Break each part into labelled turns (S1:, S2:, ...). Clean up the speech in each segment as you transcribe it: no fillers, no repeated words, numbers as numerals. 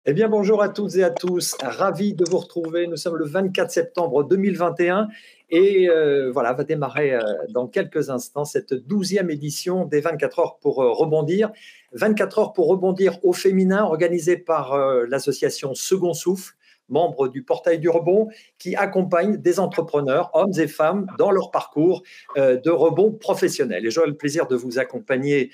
S1: Eh bien, bonjour à toutes et à tous. Ravi de vous retrouver. Nous sommes le 24 septembre 2021 et voilà, va démarrer dans quelques instants cette 12e édition des 24 heures pour rebondir. 24 heures pour rebondir au féminin, organisée par l'association Second Souffle, membre du Portail du Rebond, qui accompagne des entrepreneurs, hommes et femmes, dans leur parcours de rebond professionnel. Et j'aurai le plaisir de vous accompagner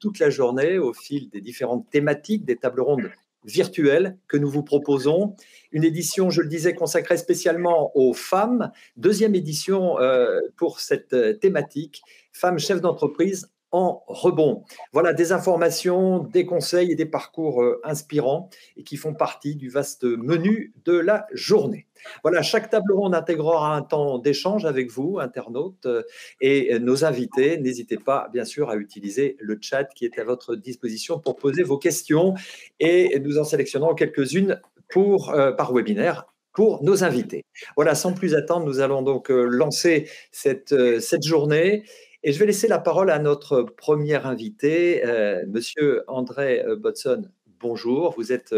S1: toute la journée au fil des différentes thématiques, des tables rondes virtuelle que nous vous proposons. Une édition, je le disais, consacrée spécialement aux femmes. Deuxième édition pour cette thématique, femmes chefs d'entreprise en rebond. Voilà des informations, des conseils et des parcours inspirants et qui font partie du vaste menu de la journée. Voilà, chaque table ronde intégrera un temps d'échange avec vous, internautes, et nos invités. N'hésitez pas, bien sûr, à utiliser le chat qui est à votre disposition pour poser vos questions et nous en sélectionnons quelques-unes par webinaire pour nos invités. Voilà, sans plus attendre, nous allons donc lancer cette journée. Et je vais laisser la parole à notre premier invité, Monsieur André Bodson. Bonjour, vous êtes.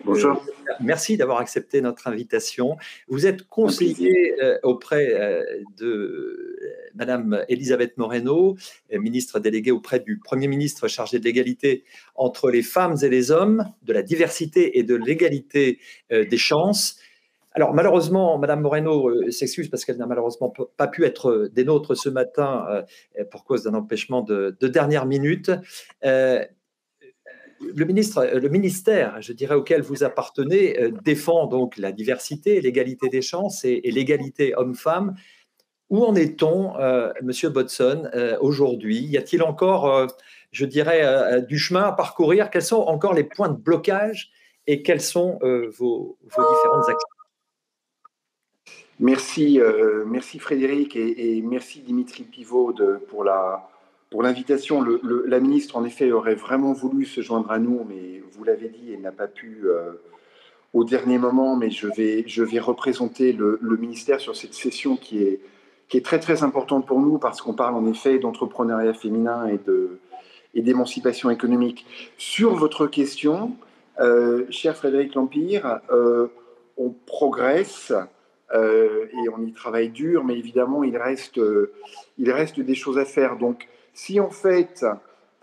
S2: Bonjour.
S1: Merci d'avoir accepté notre invitation. Vous êtes conseiller auprès de Madame Elisabeth Moreno, ministre déléguée auprès du Premier ministre chargé de l'égalité entre les femmes et les hommes, de la diversité et de l'égalité des chances. Alors malheureusement, Madame Moreno s'excuse parce qu'elle n'a malheureusement pas pu être des nôtres ce matin pour cause d'un empêchement de dernière minute. Le ministère, je dirais, auquel vous appartenez, défend donc la diversité, l'égalité des chances et l'égalité homme-femme. Où en est-on, Monsieur Bodson, aujourd'hui? Y a-t-il encore, je dirais, du chemin à parcourir? Quels sont encore les points de blocage et quelles sont vos différentes actions?
S2: Merci, merci Frédéric et merci Dimitri Pivot pour l'invitation. La ministre, en effet, aurait vraiment voulu se joindre à nous, mais vous l'avez dit, elle n'a pas pu au dernier moment, mais je vais représenter le ministère sur cette session qui est très très importante pour nous parce qu'on parle en effet d'entrepreneuriat féminin et d'émancipation économique. Sur votre question, cher Frédéric Lampire, on progresse et on y travaille dur, mais évidemment, il reste des choses à faire. Donc, si en fait,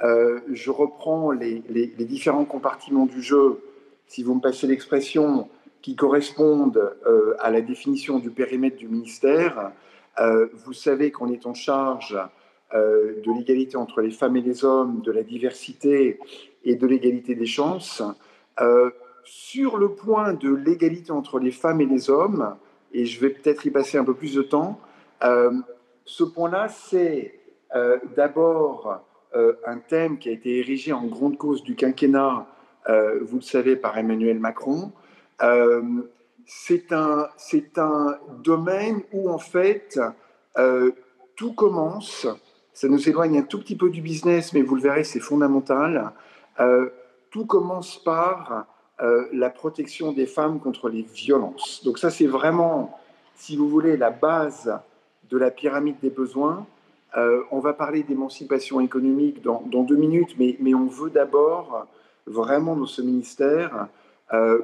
S2: je reprends les différents compartiments du jeu, si vous me passez l'expression, qui correspondent à la définition du périmètre du ministère, vous savez qu'on est en charge de l'égalité entre les femmes et les hommes, de la diversité et de l'égalité des chances. Sur le point de l'égalité entre les femmes et les hommes, et je vais peut-être y passer un peu plus de temps, ce point-là, c'est d'abord un thème qui a été érigé en grande cause du quinquennat, vous le savez, par Emmanuel Macron. C'est un domaine où, en fait, tout commence. Ça nous éloigne un tout petit peu du business, mais vous le verrez, c'est fondamental. Tout commence par la protection des femmes contre les violences. Donc ça, c'est vraiment, si vous voulez, la base de la pyramide des besoins. On va parler d'émancipation économique dans 2 minutes, mais on veut d'abord, vraiment dans ce ministère,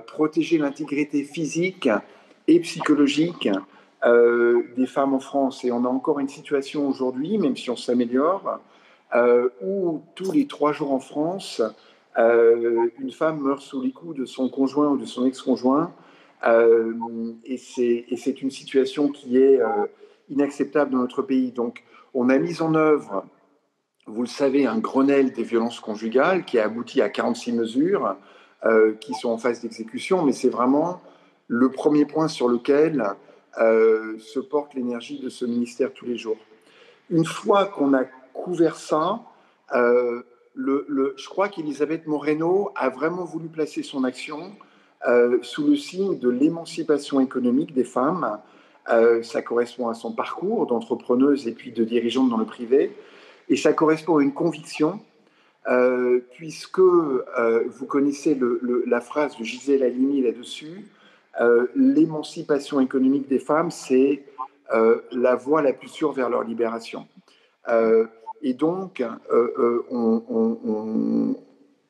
S2: protéger l'intégrité physique et psychologique des femmes en France. Et on a encore une situation aujourd'hui, même si on s'améliore, où tous les 3 jours en France, une femme meurt sous les coups de son conjoint ou de son ex-conjoint. Et c'est une situation qui est inacceptable dans notre pays. Donc, on a mis en œuvre, vous le savez, un Grenelle des violences conjugales qui a abouti à 46 mesures qui sont en phase d'exécution, mais c'est vraiment le premier point sur lequel se porte l'énergie de ce ministère tous les jours. Une fois qu'on a couvert ça, je crois qu'Elisabeth Moreno a vraiment voulu placer son action sous le signe de l'émancipation économique des femmes. Ça correspond à son parcours d'entrepreneuse et puis de dirigeante dans le privé. Et ça correspond à une conviction, puisque vous connaissez la phrase de Gisèle Halimi là-dessus, l'émancipation économique des femmes, c'est la voie la plus sûre vers leur libération. Et donc, on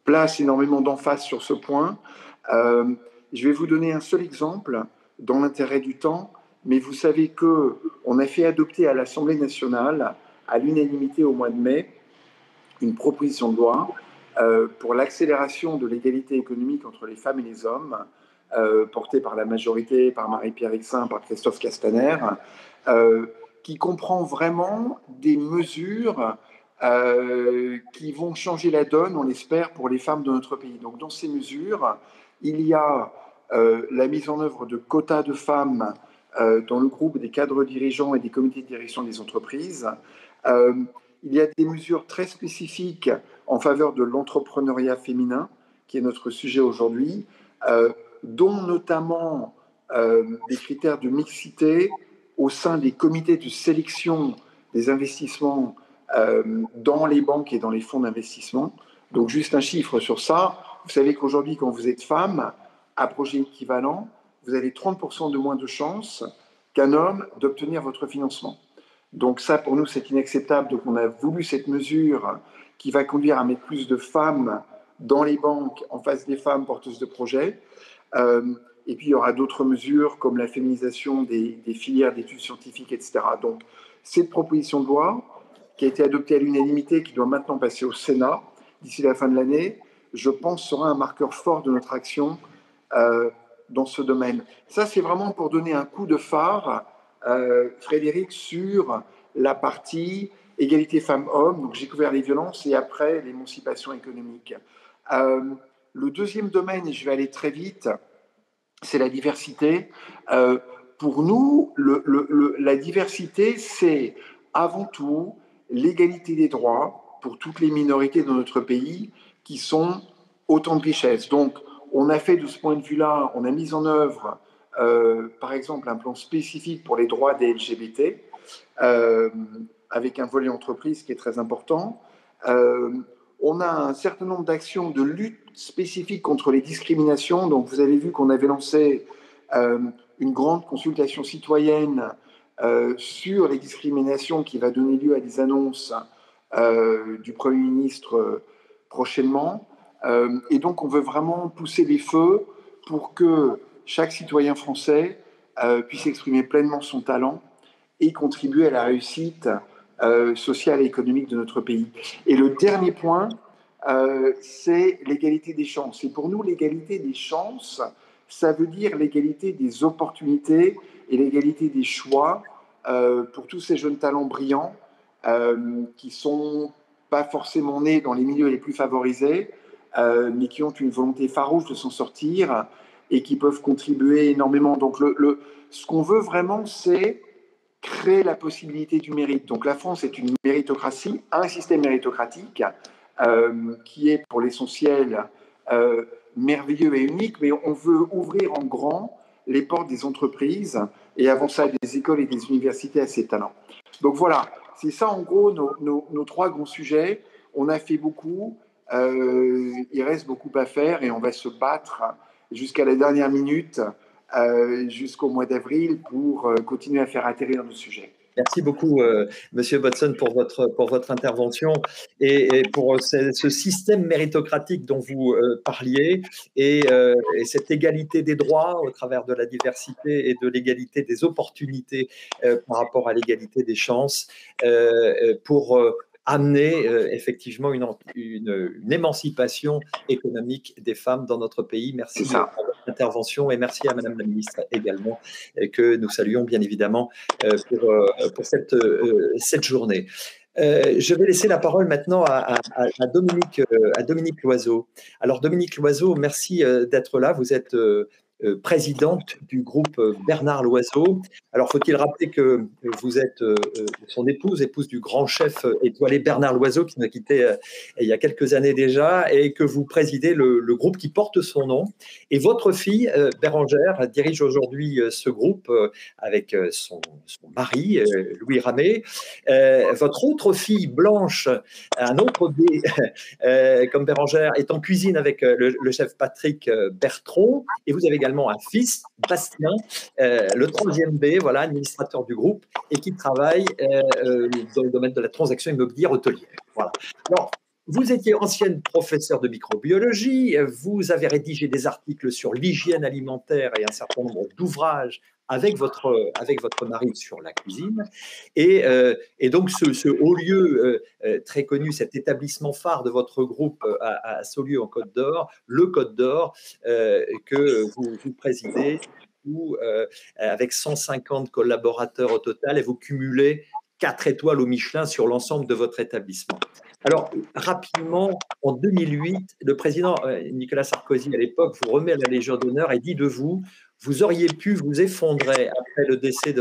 S2: place énormément d'emphase sur ce point. Je vais vous donner un seul exemple dans l'intérêt du temps, mais vous savez qu'on a fait adopter à l'Assemblée nationale, à l'unanimité au mois de mai, une proposition de loi pour l'accélération de l'égalité économique entre les femmes et les hommes, portée par la majorité, par Marie-Pierre Rixain, par Christophe Castaner, qui comprend vraiment des mesures qui vont changer la donne, on l'espère, pour les femmes de notre pays. Donc dans ces mesures, il y a la mise en œuvre de quotas de femmes dans le groupe des cadres dirigeants et des comités de direction des entreprises. Il y a des mesures très spécifiques en faveur de l'entrepreneuriat féminin, qui est notre sujet aujourd'hui, dont notamment des critères de mixité au sein des comités de sélection des investissements dans les banques et dans les fonds d'investissement. Donc juste un chiffre sur ça. Vous savez qu'aujourd'hui, quand vous êtes femme, à projet équivalent, vous avez 30% de moins de chances qu'un homme d'obtenir votre financement. Donc ça, pour nous, c'est inacceptable. Donc on a voulu cette mesure qui va conduire à mettre plus de femmes dans les banques en face des femmes porteuses de projets. Et puis il y aura d'autres mesures comme la féminisation des filières d'études scientifiques, etc. Donc cette proposition de loi qui a été adoptée à l'unanimité, qui doit maintenant passer au Sénat d'ici la fin de l'année, je pense sera un marqueur fort de notre action dans ce domaine. Ça, c'est vraiment pour donner un coup de phare, Frédéric, sur la partie égalité femmes-hommes. Donc j'ai couvert les violences et après l'émancipation économique. Le deuxième domaine, et je vais aller très vite, c'est la diversité. Pour nous, la diversité, c'est avant tout l'égalité des droits pour toutes les minorités dans notre pays qui sont autant de richesses. Donc, on a fait de ce point de vue-là, on a mis en œuvre, par exemple, un plan spécifique pour les droits des LGBT, avec un volet entreprise qui est très important. On a un certain nombre d'actions de lutte spécifiques contre les discriminations. Donc, vous avez vu qu'on avait lancé une grande consultation citoyenne sur les discriminations qui va donner lieu à des annonces du Premier ministre prochainement. Et donc, on veut vraiment pousser les feux pour que chaque citoyen français puisse exprimer pleinement son talent et contribuer à la réussite sociale et économique de notre pays. Et le dernier point, c'est l'égalité des chances. Et pour nous, l'égalité des chances, ça veut dire l'égalité des opportunités et l'égalité des choix pour tous ces jeunes talents brillants qui sont pas forcément nés dans les milieux les plus favorisés, mais qui ont une volonté farouche de s'en sortir et qui peuvent contribuer énormément. Donc, ce qu'on veut vraiment, c'est créer la possibilité du mérite. Donc, la France est une méritocratie, un système méritocratique qui est pour l'essentiel merveilleux et unique, mais on veut ouvrir en grand les portes des entreprises et avant ça des écoles et des universités à ces talents. Donc voilà, c'est ça en gros nos trois grands sujets. On a fait beaucoup, il reste beaucoup à faire et on va se battre jusqu'à la dernière minute, jusqu'au mois d'avril pour continuer à faire atterrir nos sujets.
S1: Merci beaucoup, Monsieur Bodson, pour votre intervention et pour ce système méritocratique dont vous parliez et cette égalité des droits au travers de la diversité et de l'égalité des opportunités par rapport à l'égalité des chances pour amener effectivement une émancipation économique des femmes dans notre pays. Merci pour votre intervention et merci à Madame la Ministre également, que nous saluons bien évidemment pour cette journée. Je vais laisser la parole maintenant à Dominique Loiseau. Alors Dominique Loiseau, merci d'être là. Vous êtes présidente du groupe Bernard Loiseau. Alors, faut-il rappeler que vous êtes son épouse du grand chef étoilé Bernard Loiseau, qui nous a quittés il y a quelques années déjà, et que vous présidez le groupe qui porte son nom. Et votre fille, Bérangère, dirige aujourd'hui ce groupe avec son mari, Louis Ramé. Votre autre fille, Blanche, un autre B, comme Bérangère, est en cuisine avec le chef Patrick Bertrand. Et vous avez également un fils, Bastien, le troisième B, voilà, administrateur du groupe, et qui travaille dans le domaine de la transaction immobilière hôtelière. Voilà. Alors, Vous étiez ancienne professeure de microbiologie, vous avez rédigé des articles sur l'hygiène alimentaire et un certain nombre d'ouvrages avec votre mari sur la cuisine. Et donc, ce haut lieu très connu, cet établissement phare de votre groupe à Saulieu en Côte d'Or, le Côte d'Or, que vous présidez, où, avec 150 collaborateurs au total, et vous cumulez 4 étoiles au Michelin sur l'ensemble de votre établissement. Alors, rapidement, en 2008, le président Nicolas Sarkozy, à l'époque, vous remet la Légion d'honneur et dit de vous, vous auriez pu vous effondrer après le décès de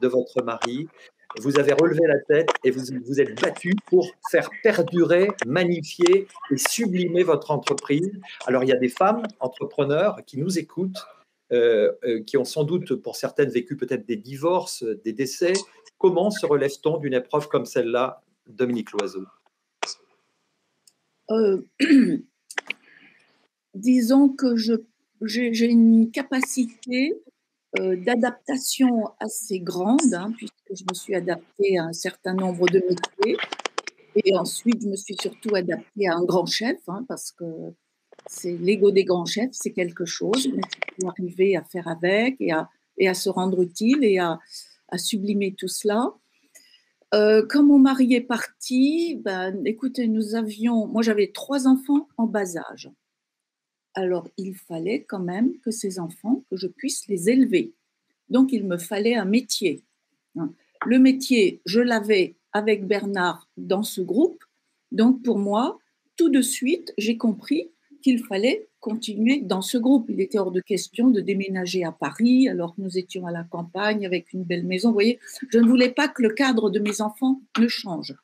S1: votre mari. Vous avez relevé la tête et vous êtes battu pour faire perdurer, magnifier et sublimer votre entreprise. Alors, il y a des femmes entrepreneurs qui nous écoutent, qui ont sans doute, pour certaines, vécu peut-être des divorces, des décès. Comment se relève-t-on d'une épreuve comme celle-là, Dominique Loiseau?
S3: Disons que j'ai une capacité d'adaptation assez grande, hein, puisque je me suis adaptée à un certain nombre de métiers. Et ensuite, je me suis surtout adaptée à un grand chef, hein, parce que c'est l'ego des grands chefs, c'est quelque chose. Mais il faut arriver à faire avec et à se rendre utile et à sublimer tout cela. Quand mon mari est parti, ben, écoutez, moi j'avais 3 enfants en bas âge. Alors, il fallait quand même que ces enfants, que je puisse les élever. Donc, il me fallait un métier. Le métier, je l'avais avec Bernard dans ce groupe. Donc, pour moi, tout de suite, j'ai compris qu'il fallait continuer dans ce groupe. Il était hors de question de déménager à Paris, alors que nous étions à la campagne avec une belle maison. Vous voyez, je ne voulais pas que le cadre de mes enfants ne change.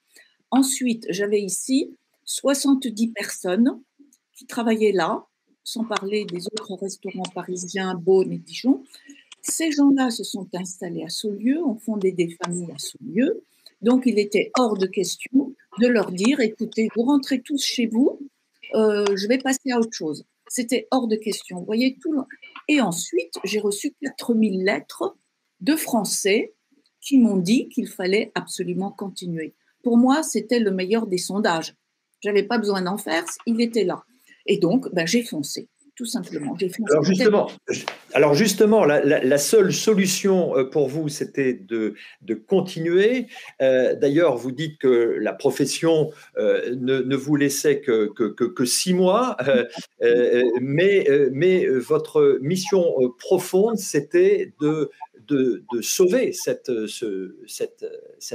S3: Ensuite, j'avais ici 70 personnes qui travaillaient là, sans parler des autres restaurants parisiens, Beaune et Dijon. Ces gens-là se sont installés à Saulieu, ont fondé des familles à Saulieu. Donc, il était hors de question de leur dire, écoutez, vous rentrez tous chez vous, je vais passer à autre chose. C'était hors de question. Vous voyez tout. Et ensuite, j'ai reçu 4000 lettres de Français qui m'ont dit qu'il fallait absolument continuer. Pour moi, c'était le meilleur des sondages. Je n'avais pas besoin d'en faire, il était là. Et donc, ben, j'ai foncé, tout simplement. J'ai foncé.
S1: Alors justement, la seule solution pour vous, c'était de continuer. D'ailleurs, vous dites que la profession ne vous laissait que 6 mois, mais votre mission profonde, c'était de sauver cette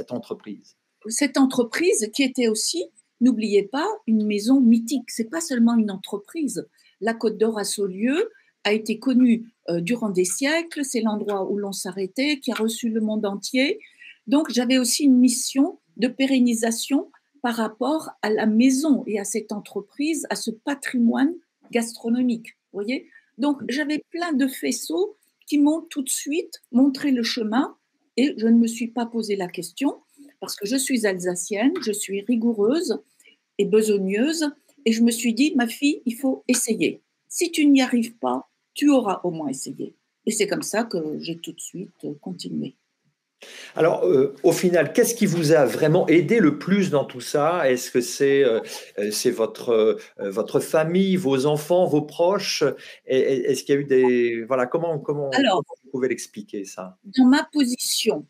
S1: entreprise.
S3: Cette entreprise qui était aussi, n'oubliez pas, une maison mythique. C'est pas seulement une entreprise. La Côte d'Or à Saulieu a été connue durant des siècles. C'est l'endroit où l'on s'arrêtait, qui a reçu le monde entier. Donc, j'avais aussi une mission de pérennisation par rapport à la maison et à cette entreprise, à ce patrimoine gastronomique. Vous voyez ? Donc, j'avais plein de faisceaux qui m'ont tout de suite montré le chemin et je ne me suis pas posé la question parce que je suis alsacienne, je suis rigoureuse et besogneuse et je me suis dit, ma fille, il faut essayer. Si tu n'y arrives pas, tu auras au moins essayé. Et c'est comme ça que j'ai tout de suite continué.
S1: Alors, au final, qu'est-ce qui vous a vraiment aidé le plus dans tout ça? Est-ce que c'est votre famille, vos enfants, vos proches? Est-ce qu'il y a eu des… Voilà, comment vous pouvez l'expliquer, ça?
S3: Dans ma position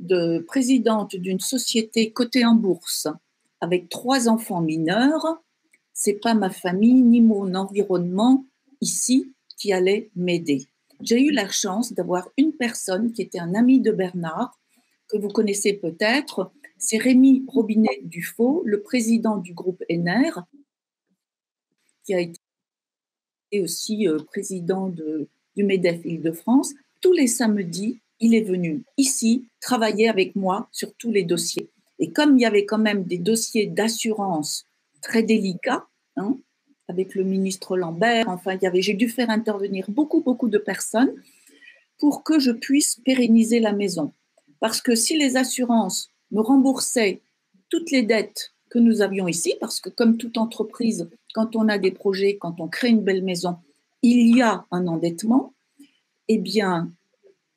S3: de présidente d'une société cotée en bourse avec 3 enfants mineurs, c'est pas ma famille ni mon environnement ici qui allait m'aider. J'ai eu la chance d'avoir une personne qui était un ami de Bernard, que vous connaissez peut-être, c'est Rémi Robinet-Dufaux, le président du groupe Enner, qui a été aussi président du MEDEF Île-de-France. Tous les samedis, il est venu ici travailler avec moi sur tous les dossiers. Et comme il y avait quand même des dossiers d'assurance très délicats, avec le ministre Lambert, enfin, j'ai dû faire intervenir beaucoup de personnes pour que je puisse pérenniser la maison. Parce que si les assurances me remboursaient toutes les dettes que nous avions ici, parce que comme toute entreprise, quand on a des projets, quand on crée une belle maison, il y a un endettement, eh bien,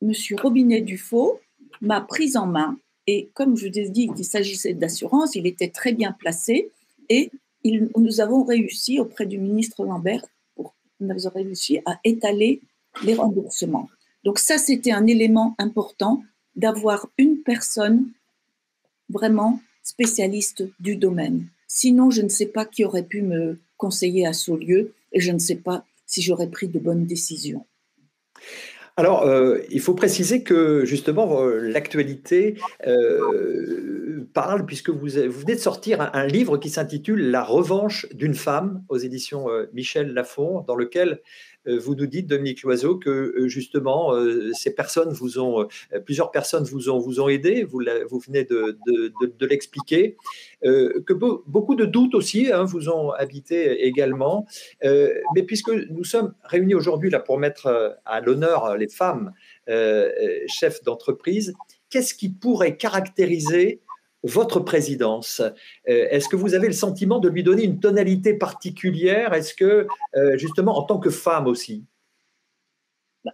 S3: M. Robinet-Dufaux m'a prise en main et comme je vous ai dit qu'il s'agissait d'assurance, il était très bien placé Et nous avons réussi, auprès du ministre Lambert, nous avons réussi à étaler les remboursements. Donc ça, c'était un élément important d'avoir une personne vraiment spécialiste du domaine. Sinon, je ne sais pas qui aurait pu me conseiller à Saulieu et je ne sais pas si j'aurais pris de bonnes décisions.
S1: Alors, il faut préciser que justement, l'actualité parle, puisque vous venez de sortir un livre qui s'intitule La revanche d'une femme aux éditions Michel Lafon, dans lequel vous nous dites, Dominique Loiseau, que justement, ces personnes plusieurs personnes vous ont aidé, vous venez de l'expliquer, que beaucoup de doutes aussi vous ont habité également. Mais puisque nous sommes réunis aujourd'hui là pour mettre à l'honneur les femmes chefs d'entreprise, qu'est-ce qui pourrait caractériser votre présidence? Est-ce que vous avez le sentiment de lui donner une tonalité particulière? Est-ce que, justement, en tant que femme aussi?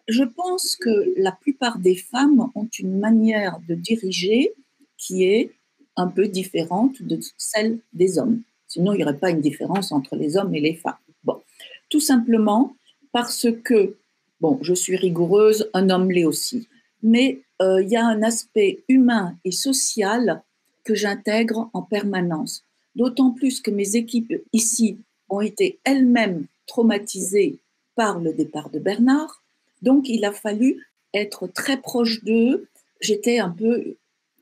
S3: Je pense que la plupart des femmes ont une manière de diriger qui est un peu différente de celle des hommes. Sinon, il n'y aurait pas une différence entre les hommes et les femmes. Bon, tout simplement parce que, bon, je suis rigoureuse, un homme l'est aussi, mais il y a un aspect humain et social que j'intègre en permanence. D'autant plus que mes équipes ici ont été elles-mêmes traumatisées par le départ de Bernard. Donc, il a fallu être très proche d'eux. J'étais un peu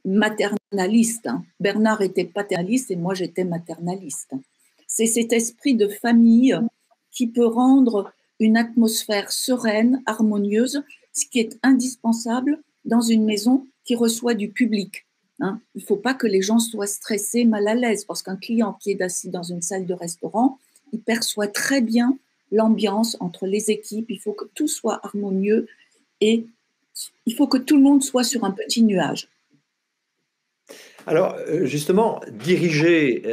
S3: maternaliste. Bernard était paternaliste et moi, j'étais maternaliste. C'est cet esprit de famille qui peut rendre une atmosphère sereine, harmonieuse, ce qui est indispensable dans une maison qui reçoit du public. Il ne faut pas que les gens soient stressés, mal à l'aise, parce qu'un client qui est assis dans une salle de restaurant, il perçoit très bien l'ambiance entre les équipes. Il faut que tout soit harmonieux et il faut que tout le monde soit sur un petit nuage.
S1: Alors, justement, diriger,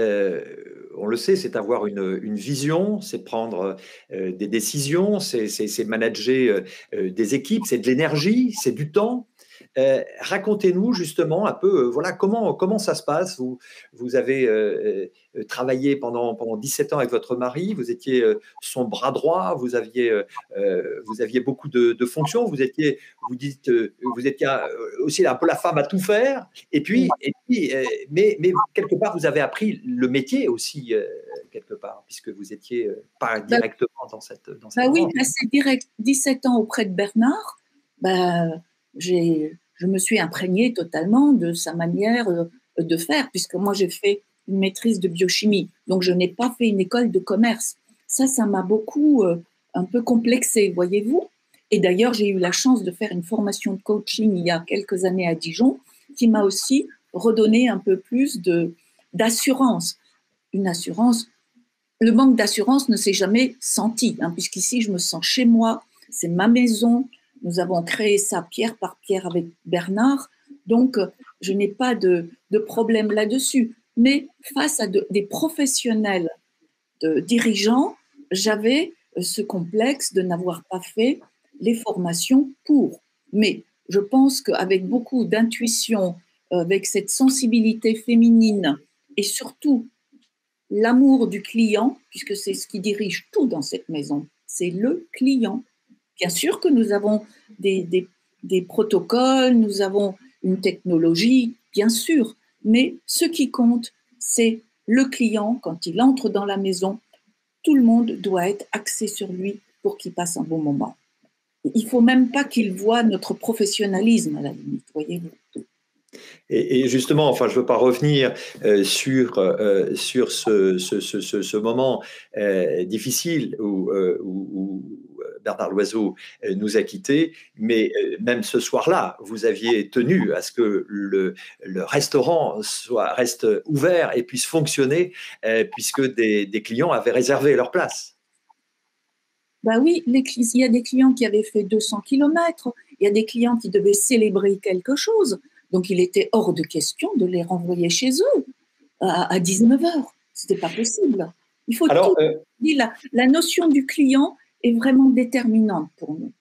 S1: on le sait, c'est avoir une vision, c'est prendre des décisions, c'est manager des équipes, c'est de l'énergie, c'est du temps. Racontez-nous justement un peu, voilà, comment ça se passe. Vous avez travaillé pendant 17 ans avec votre mari, vous étiez son bras droit, vous aviez beaucoup de fonctions, vous étiez aussi un peu la femme à tout faire, mais quelque part, vous avez appris le métier aussi, quelque part, puisque vous étiez pas directement dans cette
S3: oui, passé 17 ans auprès de Bernard, je me suis imprégnée totalement de sa manière de faire, puisque moi j'ai fait une maîtrise de biochimie, donc je n'ai pas fait une école de commerce. Ça m'a beaucoup un peu complexée, voyez-vous. Et d'ailleurs, j'ai eu la chance de faire une formation de coaching il y a quelques années à Dijon, qui m'a aussi redonné un peu plus d'assurance. Une assurance, le manque d'assurance ne s'est jamais senti, puisqu'ici je me sens chez moi, c'est ma maison. Nous avons créé ça pierre par pierre avec Bernard, donc je n'ai pas de problème là-dessus. Mais face à des professionnels, de dirigeants, j'avais ce complexe de n'avoir pas fait les formations pour. Mais je pense qu'avec beaucoup d'intuition, avec cette sensibilité féminine et surtout l'amour du client, puisque c'est ce qui dirige tout dans cette maison, c'est le client. Bien sûr que nous avons des protocoles, nous avons une technologie, bien sûr, mais ce qui compte, c'est le client. Quand il entre dans la maison, tout le monde doit être axé sur lui pour qu'il passe un bon moment. Il ne faut même pas qu'il voie notre professionnalisme, à la limite, voyez-vous.
S1: Et justement, enfin, je ne veux pas revenir sur ce moment difficile où Bernard Loiseau nous a quittés, mais même ce soir-là, vous aviez tenu à ce que le restaurant reste ouvert et puisse fonctionner, puisque des clients avaient réservé leur place.
S3: Oui, il y a des clients qui avaient fait 200 km, il y a des clients qui devaient célébrer quelque chose. Donc, il était hors de question de les renvoyer chez eux à 19h. Ce n'était pas possible. Il faut tout dire. La notion du client est vraiment déterminante pour nous.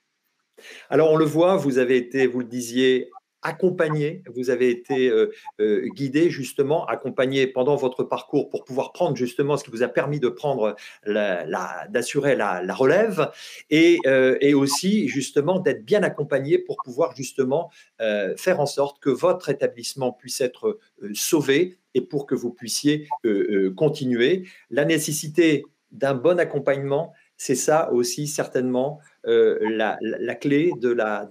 S1: Alors, on le voit, vous avez été, vous le disiez, accompagné, vous avez été guidé justement, accompagné pendant votre parcours pour pouvoir prendre justement ce qui vous a permis de prendre, d'assurer la relève et aussi justement d'être bien accompagné pour pouvoir justement faire en sorte que votre établissement puisse être sauvé et pour que vous puissiez continuer. La nécessité d'un bon accompagnement, c'est ça aussi certainement la clé de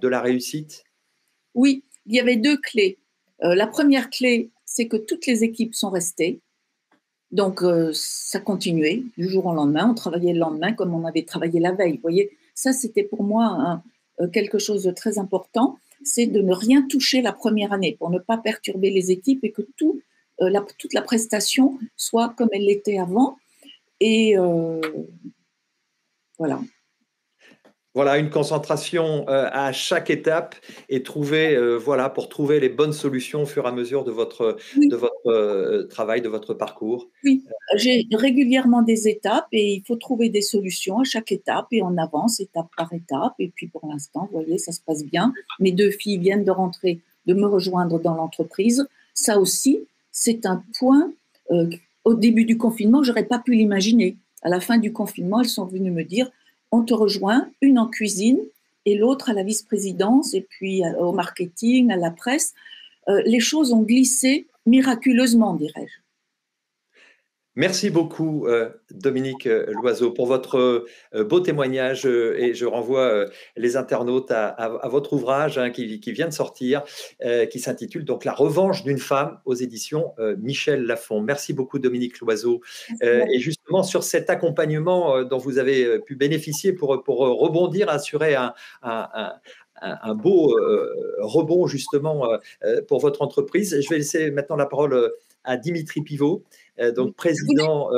S1: la réussite.
S3: Oui, il y avait deux clés. La première clé, c'est que toutes les équipes sont restées. Donc, ça continuait du jour au lendemain. On travaillait le lendemain comme on avait travaillé la veille. Vous voyez, ça, c'était pour moi quelque chose de très important. C'est de ne rien toucher la première année pour ne pas perturber les équipes et que toute la prestation soit comme elle l'était avant. Et voilà.
S1: Voilà, une concentration à chaque étape et pour trouver les bonnes solutions au fur et à mesure de votre travail, de votre parcours.
S3: Oui, j'ai régulièrement des étapes et il faut trouver des solutions à chaque étape et on avance étape par étape. Et puis pour l'instant, vous voyez, ça se passe bien. Mes deux filles viennent de rentrer, de me rejoindre dans l'entreprise. Ça aussi, c'est un point, au début du confinement, j'aurais pas pu l'imaginer. À la fin du confinement, elles sont venues me dire, on te rejoint, une en cuisine et l'autre à la vice-présidence et puis au marketing, à la presse. Les choses ont glissé miraculeusement, dirais-je.
S1: Merci beaucoup, Dominique Loiseau, pour votre beau témoignage et je renvoie les internautes à votre ouvrage qui vient de sortir, qui s'intitule donc La revanche d'une femme aux éditions Michel Lafon. Merci beaucoup, Dominique Loiseau. Et justement, sur cet accompagnement dont vous avez pu bénéficier pour rebondir, assurer un beau rebond justement pour votre entreprise. Je vais laisser maintenant la parole à Dimitri Pivot, donc président.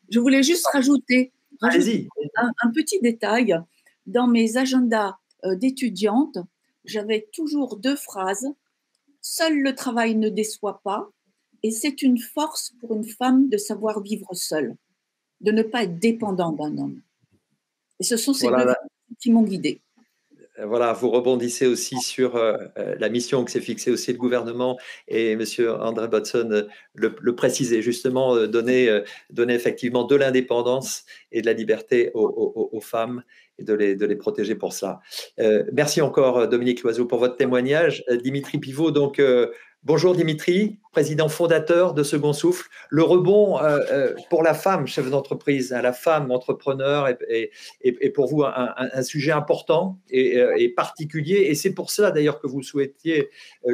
S3: Je voulais juste rajouter un petit détail. Dans mes agendas d'étudiante, j'avais toujours deux phrases. Seul le travail ne déçoit pas et c'est une force pour une femme de savoir vivre seule, de ne pas être dépendante d'un homme. Et ce sont ces deux phrases qui m'ont guidée.
S1: Voilà, vous rebondissez aussi sur la mission que s'est fixée aussi le gouvernement et M. André Botson le précisait justement, donner effectivement de l'indépendance et de la liberté aux femmes et de les protéger pour cela. Merci encore Dominique Loiseau pour votre témoignage. Dimitri Pivot, donc bonjour Dimitri, président fondateur de Second Souffle. Le rebond pour la femme chef d'entreprise, la femme entrepreneur est pour vous un sujet important et particulier. Et c'est pour cela d'ailleurs que vous souhaitiez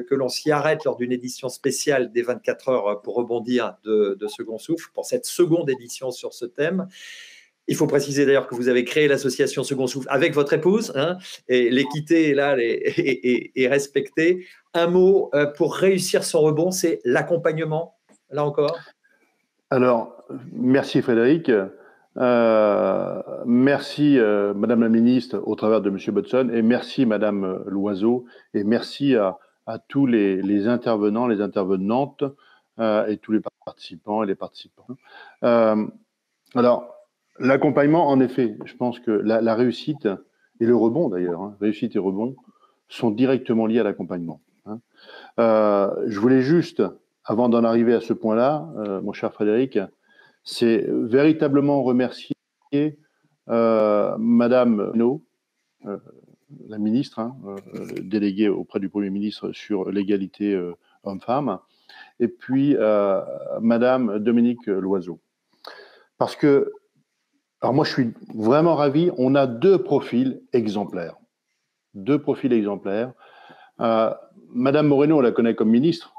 S1: que l'on s'y arrête lors d'une édition spéciale des 24 heures pour rebondir de Second Souffle, pour cette seconde édition sur ce thème. Il faut préciser d'ailleurs que vous avez créé l'association Second Souffle avec votre épouse, et l'équité est là est respectée. Un mot pour réussir son rebond, c'est l'accompagnement, là encore.
S4: Alors, merci Frédéric. Merci Madame la Ministre au travers de Monsieur Botson et merci Madame Loiseau et merci à tous les intervenants, les intervenantes et tous les participants et les participants. Alors, l'accompagnement, en effet, je pense que la réussite et le rebond d'ailleurs, réussite et rebond, sont directement liés à l'accompagnement. Je voulais juste, avant d'en arriver à ce point-là, mon cher Frédéric, c'est véritablement remercier Madame No, la ministre, déléguée auprès du Premier ministre sur l'égalité homme-femme, et puis Madame Dominique Loiseau. Parce que, alors moi je suis vraiment ravi, on a deux profils exemplaires. Deux profils exemplaires. Madame Moreno, on la connaît comme ministre,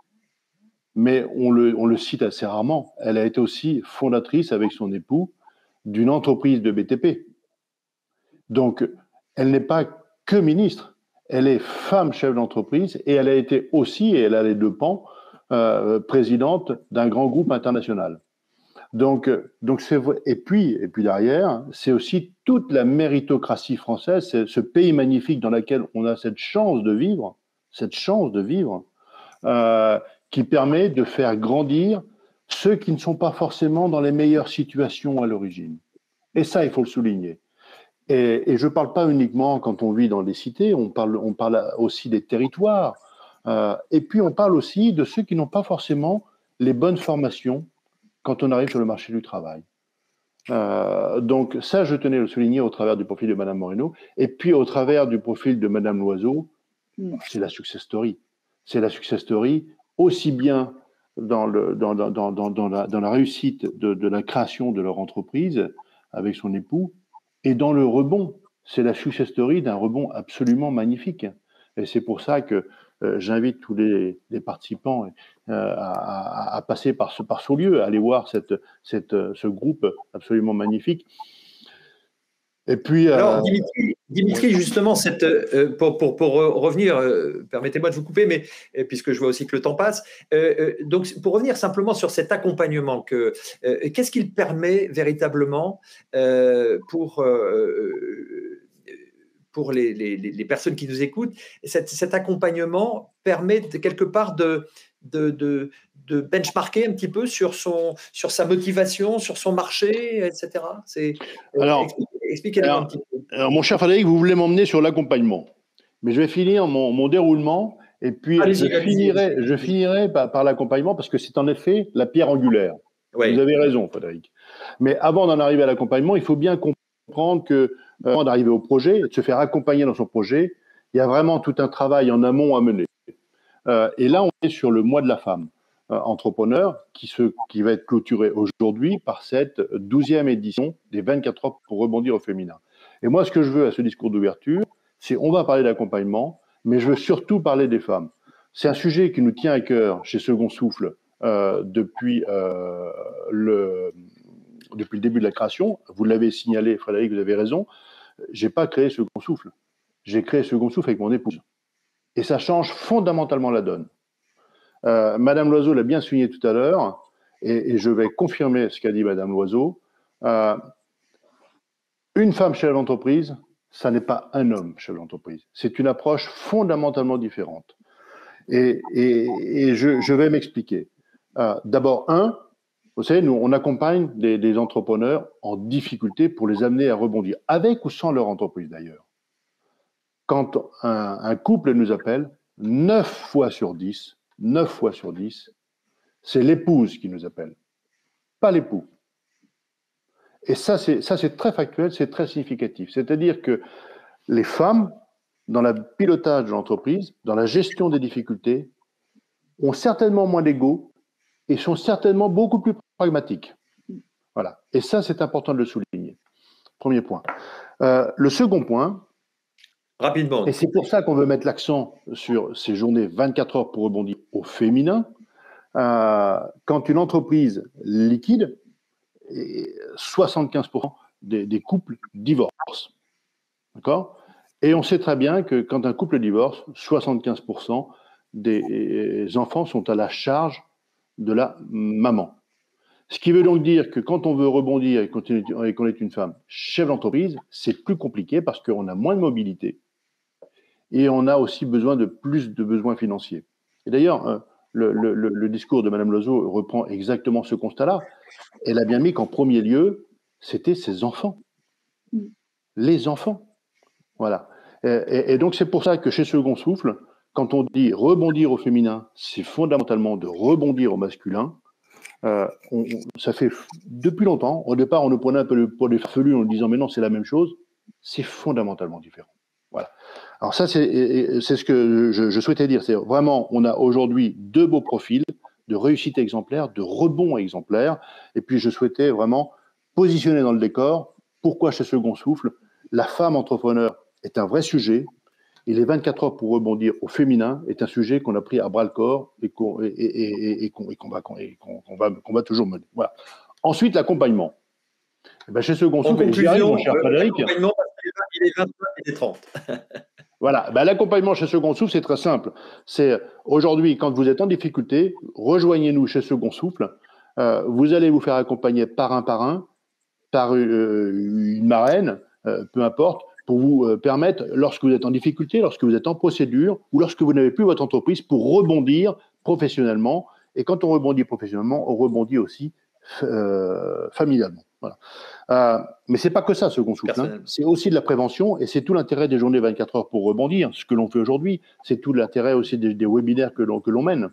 S4: mais on le cite assez rarement. Elle a été aussi fondatrice avec son époux d'une entreprise de BTP. Donc, elle n'est pas que ministre, elle est femme chef d'entreprise et elle a été aussi, et elle a les deux pans, présidente d'un grand groupe international. Donc c'est vrai. Et puis derrière, c'est aussi toute la méritocratie française, c'est ce pays magnifique dans lequel on a cette chance de vivre, qui permet de faire grandir ceux qui ne sont pas forcément dans les meilleures situations à l'origine. Et ça, il faut le souligner. Et je ne parle pas uniquement quand on vit dans les cités, on parle aussi des territoires. Et puis, on parle aussi de ceux qui n'ont pas forcément les bonnes formations quand on arrive sur le marché du travail. Donc ça, je tenais à le souligner au travers du profil de Madame Moreno. Et puis, au travers du profil de Madame Loiseau, c'est la success story. C'est la success story aussi bien dans la réussite de la création de leur entreprise avec son époux et dans le rebond. C'est la success story d'un rebond absolument magnifique. Et c'est pour ça que j'invite tous les participants à passer par ce lieu, à aller voir ce groupe absolument magnifique. Et puis,
S1: alors, Dimitri, justement, pour revenir, permettez-moi de vous couper, mais puisque je vois aussi que le temps passe, donc pour revenir simplement sur cet accompagnement, qu'est-ce qu'il permet véritablement pour les personnes qui nous écoutent? Cet accompagnement permet quelque part de benchmarker un petit peu sur sa motivation, sur son marché, etc.
S4: Alors,
S1: expliquez-nous un petit peu.
S4: Alors, mon cher Frédéric, vous voulez m'emmener sur l'accompagnement. Mais je vais finir mon déroulement et puis je finirai par l'accompagnement parce que c'est en effet la pierre angulaire. Oui. Vous avez raison, Frédéric. Mais avant d'en arriver à l'accompagnement, il faut bien comprendre que avant d'arriver au projet, de se faire accompagner dans son projet, il y a vraiment tout un travail en amont à mener. Et là, on est sur le mois de la femme entrepreneur qui va être clôturé aujourd'hui par cette 12e édition des 24 heures pour rebondir au féminin. Et moi, ce que je veux à ce discours d'ouverture, c'est on va parler d'accompagnement, mais je veux surtout parler des femmes. C'est un sujet qui nous tient à cœur chez Second Souffle depuis le début de la création. Vous l'avez signalé, Frédéric, vous avez raison. J'ai pas créé Second Souffle. J'ai créé Second Souffle avec mon épouse. Et ça change fondamentalement la donne. Madame Loiseau l'a bien souligné tout à l'heure, et je vais confirmer ce qu'a dit Madame Loiseau. Une femme chef d'entreprise, ça n'est pas un homme chef d'entreprise. C'est une approche fondamentalement différente. Et je vais m'expliquer. D'abord, vous savez, nous, on accompagne des entrepreneurs en difficulté pour les amener à rebondir, avec ou sans leur entreprise d'ailleurs. Quand un couple nous appelle, 9 fois sur 10, c'est l'épouse qui nous appelle, pas l'époux. Et ça, c'est très factuel, c'est très significatif. C'est-à-dire que les femmes, dans le pilotage de l'entreprise, dans la gestion des difficultés, ont certainement moins d'ego et sont certainement beaucoup plus pragmatiques. Voilà. Et ça, c'est important de le souligner. Premier point. Le second point,
S1: rapidement.
S4: Et c'est pour ça qu'on veut mettre l'accent sur ces journées 24 heures pour rebondir au féminin. Quand une entreprise liquide, 75% des couples divorcent. D'accord ? Et on sait très bien que quand un couple divorce, 75% des enfants sont à la charge de la maman. Ce qui veut donc dire que quand on veut rebondir et qu'on est une femme chef d'entreprise, c'est plus compliqué parce qu'on a moins de mobilité. Et on a aussi besoin de plus de besoins financiers. Et d'ailleurs, le discours de Mme Loiseau reprend exactement ce constat-là. Elle a bien mis qu'en premier lieu, c'était ses enfants. Les enfants. Voilà. Et donc, c'est pour ça que chez Second Souffle, quand on dit rebondir au féminin, c'est fondamentalement de rebondir au masculin. Ça fait depuis longtemps. Au départ, on nous prenait un peu pour des farfelus en nous disant « mais non, c'est la même chose ». C'est fondamentalement différent. Voilà. Alors ça, c'est ce que je souhaitais dire. C'est vraiment, on a aujourd'hui 2 beaux profils de réussite exemplaire, de rebond exemplaire. Et puis, je souhaitais vraiment positionner dans le décor pourquoi chez Second Souffle, la femme entrepreneur est un vrai sujet et les 24 heures pour rebondir au féminin est un sujet qu'on a pris à bras-le-corps et qu'on va toujours mener. Voilà. Ensuite, l'accompagnement. Et ben chez Second Souffle, j'y arrive, mon cher Frédéric.
S1: Il est 20 et 30.
S4: Voilà, ben, l'accompagnement chez Second Souffle, c'est très simple. C'est aujourd'hui, quand vous êtes en difficulté, rejoignez-nous chez Second Souffle. Vous allez vous faire accompagner par un, par une marraine, peu importe, pour vous permettre, lorsque vous êtes en difficulté, lorsque vous êtes en procédure, ou lorsque vous n'avez plus votre entreprise, pour rebondir professionnellement. Et quand on rebondit professionnellement, on rebondit aussi familialement. Voilà. Mais c'est pas que ça, Second Souffle. Hein. C'est aussi de la prévention et c'est tout l'intérêt des journées 24 heures pour rebondir. Ce que l'on fait aujourd'hui, c'est tout l'intérêt aussi des webinaires que l'on mène.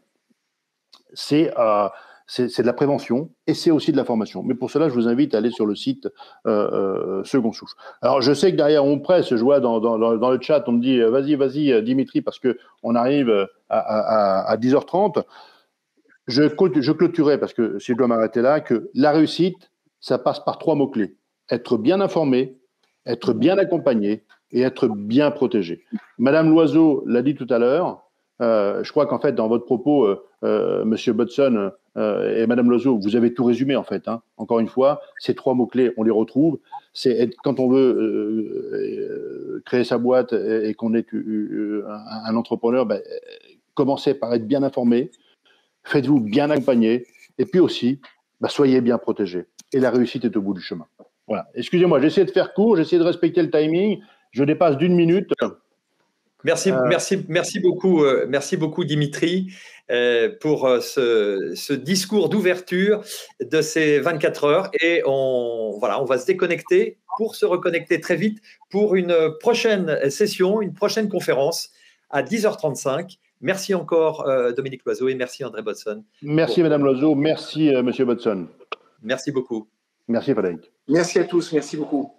S4: C'est de la prévention et c'est aussi de la formation. Mais pour cela, je vous invite à aller sur le site Second Souffle. Alors, je sais que derrière on presse, je vois dans le chat, on me dit vas-y, Dimitri, parce qu'on arrive à 10h30. Je clôturerai, parce que si je dois m'arrêter là, que la réussite, ça passe par 3 mots-clés. Être bien informé, être bien accompagné et être bien protégé. Madame Loiseau l'a dit tout à l'heure. Je crois qu'en fait, dans votre propos, Monsieur Bodson et Madame Loiseau, vous avez tout résumé en fait. Hein. Encore une fois, ces 3 mots-clés, on les retrouve. C'est quand on veut créer sa boîte et qu'on est un entrepreneur, commencez par être bien informé, faites-vous bien accompagner et puis aussi, soyez bien protégé. Et la réussite est au bout du chemin. Voilà. Excusez-moi, j'essaie de faire court, j'essaie de respecter le timing. Je dépasse d'1 minute.
S1: Merci beaucoup Dimitri pour ce discours d'ouverture de ces 24 heures et on va se déconnecter pour se reconnecter très vite pour une prochaine session, une prochaine conférence à 10h35. Merci encore Dominique Loiseau et merci André Bodson.
S4: Merci Madame Loiseau, merci Monsieur Bodson.
S1: Merci beaucoup.
S4: Merci Frédéric.
S2: Merci à tous, merci beaucoup.